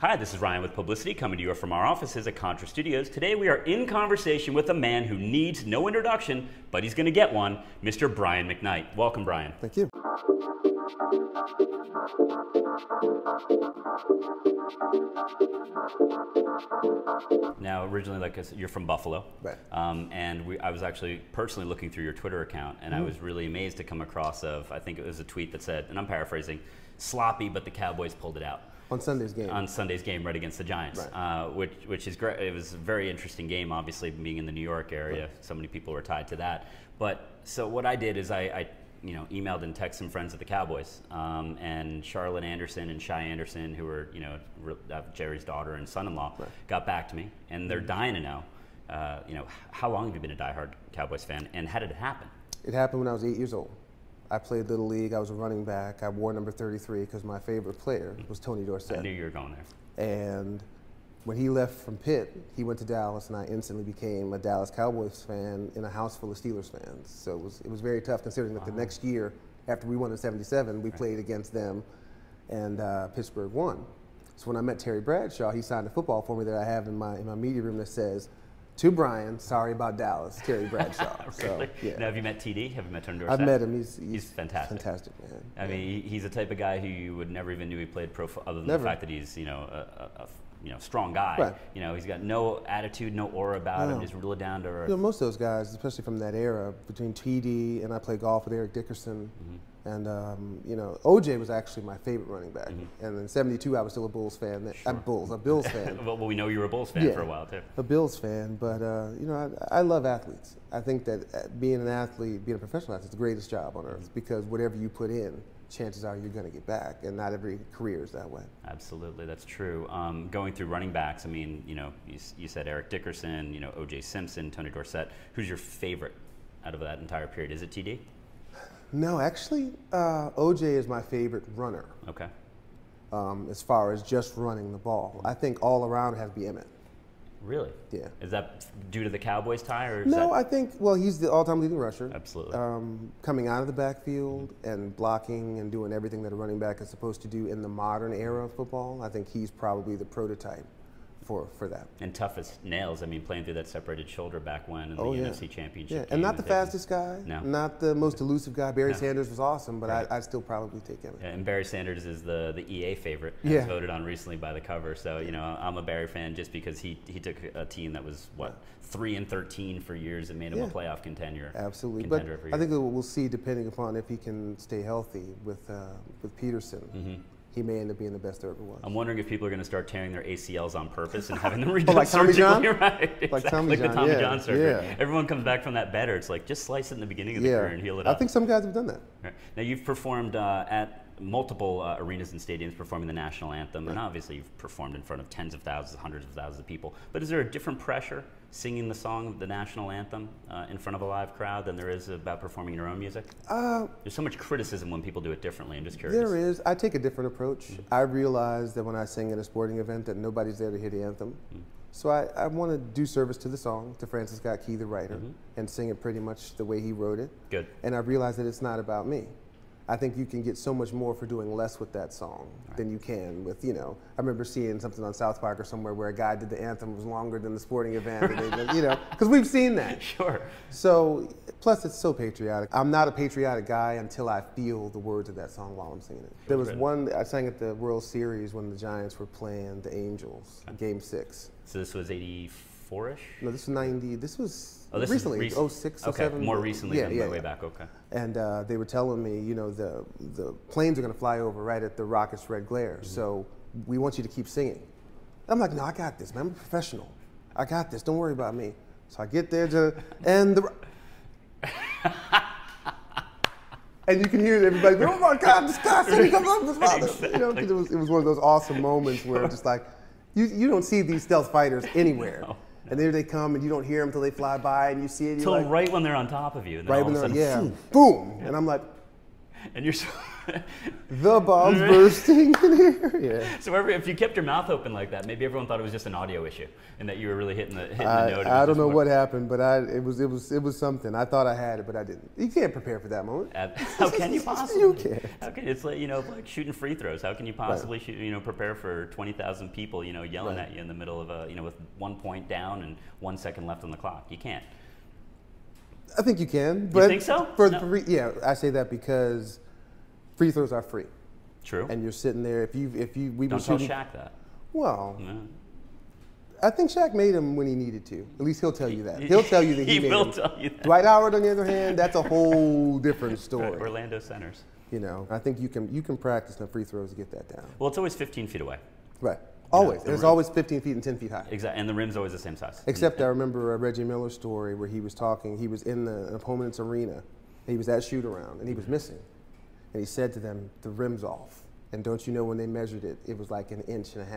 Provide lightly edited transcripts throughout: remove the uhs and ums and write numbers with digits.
Hi, this is Ryan with Pblcty, coming to you from our offices at Contra Studios. Today we are in conversation with a man who needs no introduction, but he's going to get one, Mr. Brian McKnight. Welcome, Brian. Thank you. Now, originally, like I said, you're from Buffalo, Right. And I was actually personally looking through your Twitter account, and I was really amazed to come across I think it was a tweet that said, and I'm paraphrasing, sloppy, but the Cowboys pulled it out. On Sunday's game. On Sunday's game, right against the Giants, Right. which is great. It was a very interesting game, obviously, being in the New York area. Right. So many people were tied to that. But so what I did is I emailed and texted some friends at the Cowboys, and Charlotte Anderson and Shy Anderson, who were Jerry's daughter and son-in-law, Right. got back to me, and they're dying to know, how long have you been a diehard Cowboys fan, and how did it happen? It happened when I was 8 years old. I played Little League. I was a running back. I wore number 33 because my favorite player was Tony Dorsett. I knew you were going there. And when he left from Pitt, he went to Dallas, and I instantly became a Dallas Cowboys fan in a house full of Steelers fans. So it was very tough, considering that the next year, after we won in '77, we played against them, and Pittsburgh won. So when I met Terry Bradshaw, he signed a football for me that I have in my media room that says, "To Brian, sorry about Dallas, Terry Bradshaw." Really? So, yeah. Now, have you met TD? Have you met Tony Dorsett? I've met him. He's fantastic. Fantastic, man. I mean, he's the type of guy who you would never even knew he played pro, other than Never. the fact that he's a strong guy. Right. He's got no attitude, no aura about him. Just really down to earth. Most of those guys, especially from that era, between TD and I played golf with Eric Dickerson, and OJ was actually my favorite running back. And in '72, I was still a Bulls fan. I'm a Bills fan. Well, we know you were a Bulls fan for a while too. A Bills fan, but I love athletes. I think that being an athlete, being a professional athlete, is the greatest job on earth, because whatever you put in, chances are you're going to get back, and not every career is that way. Absolutely, that's true. Going through running backs, I mean, you said Eric Dickerson, O.J. Simpson, Tony Dorsett. Who's your favorite out of that entire period? Is it TD? No, actually, OJ is my favorite runner. Okay. As far as just running the ball, I think all around it has to be Emmett. Really? Yeah. Is that due to the Cowboys tie, or is No, that... I think, well, he's the all-time leading rusher. Absolutely. Coming out of the backfield and blocking and doing everything that a running back is supposed to do in the modern era of football, I think he's probably the prototype for that. And tough as nails. I mean, playing through that separated shoulder back when in the NFC Championship. Yeah, game, and not the fastest guy, no. not the most elusive guy. Barry Sanders was awesome, but I'd still probably take him. Yeah, and Barry Sanders is the EA favorite. Yeah. Voted on recently by the cover. So, I'm a Barry fan just because he took a team that was, 3-13 for years and made him a playoff contender. Absolutely. Contender But I think we'll see, depending upon if he can stay healthy with Peterson. He may end up being the best there ever was. I'm wondering if people are going to start tearing their ACLs on purpose and having them redone like Tommy John? Right, exactly. Like Tommy the John, Tommy John surgery. yeah. Everyone comes back from that better. It's like, just slice it in the beginning of the career and heal it up. I think some guys have done that. Right. Now, you've performed at multiple arenas and stadiums performing the national anthem, and obviously you've performed in front of tens of thousands, hundreds of thousands of people. But is there a different pressure singing the song, the national anthem, in front of a live crowd than there is about performing your own music? There's so much criticism when people do it differently. I'm just curious. There is. I take a different approach. I realize that when I sing at a sporting event that nobody's there to hear the anthem. So I want to do service to the song, to Francis Scott Key, the writer, and sing it pretty much the way he wrote it. Good. And I realize that it's not about me. I think you can get so much more for doing less with that song than you can with, I remember seeing something on South Park or somewhere where a guy did the anthem was longer than the sporting event, and because we've seen that. Sure. So, plus it's so patriotic. I'm not a patriotic guy until I feel the words of that song while I'm singing it. There was one, I sang at the World Series when the Giants were playing the Angels, Game 6. So this was 84-ish? No, this was 90, this was this recently, is 06, okay, 07. more recently than way back, okay. And they were telling me, the planes are going to fly over right at the rocket's red glare, so we want you to keep singing. I'm like, no, I got this, man. I'm a professional. I got this. Don't worry about me. So I get there and and you can hear everybody go, oh my God, this guy said he comes up with his father. Exactly. Because it was one of those awesome moments where just like, you don't see these stealth fighters anywhere. No. And there they come, and you don't hear them until they fly by, and you see it. Till right when they're on top of you. And then right all when of a they're, sudden, boom. And I'm like, And you're so The bomb's bursting in here. Yeah. so if you kept your mouth open like that, maybe everyone thought it was just an audio issue and that you were really hitting the note. I don't know what happened, but it was something. I thought I had it, but I didn't. You can't prepare for that moment. How can you possibly? You can't. How can it's like like shooting free throws? How can you possibly shoot, prepare for 20,000 people yelling at you in the middle of a with 1 point down and 1 second left on the clock? You can't. I think you can. But you think so? Yeah, I say that because free throws are free. True. And you're sitting there. We don't tell Shaq that. Well, No. I think Shaq made him when he needed to. At least he'll tell you that. He'll tell you that he made will him. tell you that. Dwight Howard, on the other hand, that's a whole different story. Right, Orlando centers. I think you can practice the free throws to get that down. Well, it's always 15 feet away. Right. Always. It's always 15 feet and 10 feet high. Exactly. And the rim's always the same size. Except I remember a Reggie Miller story where he was talking. He was in an opponent's arena. He was at shoot around and he was missing. And he said to them, "The rim's off. And don't you know when they measured it, it was like 1.5 inches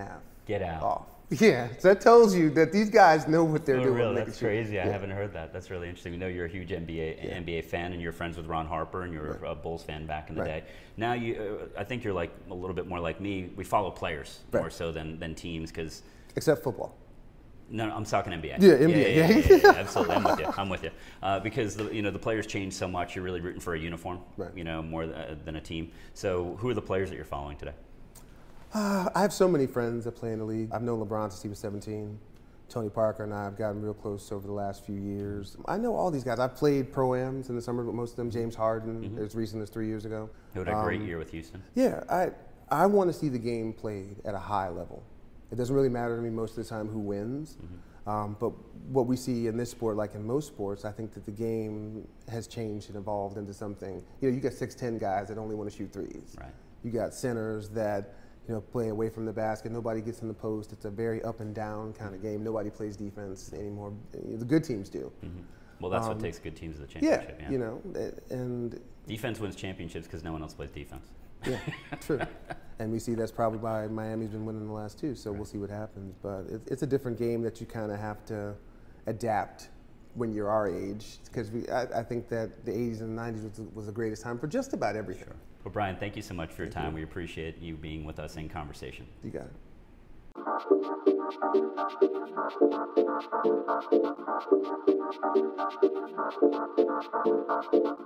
Get out. off." Yeah, so that tells you that these guys know what they're doing. Really? That's crazy. I haven't heard that. That's really interesting. We know you're a huge NBA fan, and you're friends with Ron Harper, and you're a Bulls fan back in the day. Now, I think you're like a little bit more like me. We follow players more so than teams, because except football. No, I'm talking NBA. Yeah, NBA. Yeah, absolutely. I'm with you. Because the players change so much. You're really rooting for a uniform, more than a team. So, who are the players that you're following today? I have so many friends that play in the league. I've known LeBron since he was 17. Tony Parker and I have gotten real close over the last few years. I know all these guys. I've played pro-ams in the summer with most of them. James Harden, as recent as 3 years ago. Who had a great year with Houston. Yeah, I want to see the game played at a high level. It doesn't really matter to me most of the time who wins. But what we see in this sport, like in most sports, I think that the game has changed and evolved into something. You got 6'10" guys that only want to shoot threes. Right. You got centers that play away from the basket. Nobody gets in the post. It's a very up and down kind of game. Nobody plays defense anymore. The good teams do. Well, that's what takes good teams to the championship. Yeah, and defense wins championships because no one else plays defense. Yeah, true. And we see that's probably why Miami's been winning the last two. So we'll see what happens. But it's a different game that you kind of have to adapt when you're our age, because I think that the 80s and the 90s was the greatest time for just about everything. Sure. Well, Brian, thank you so much for your time. We appreciate you being with us in conversation. You got it.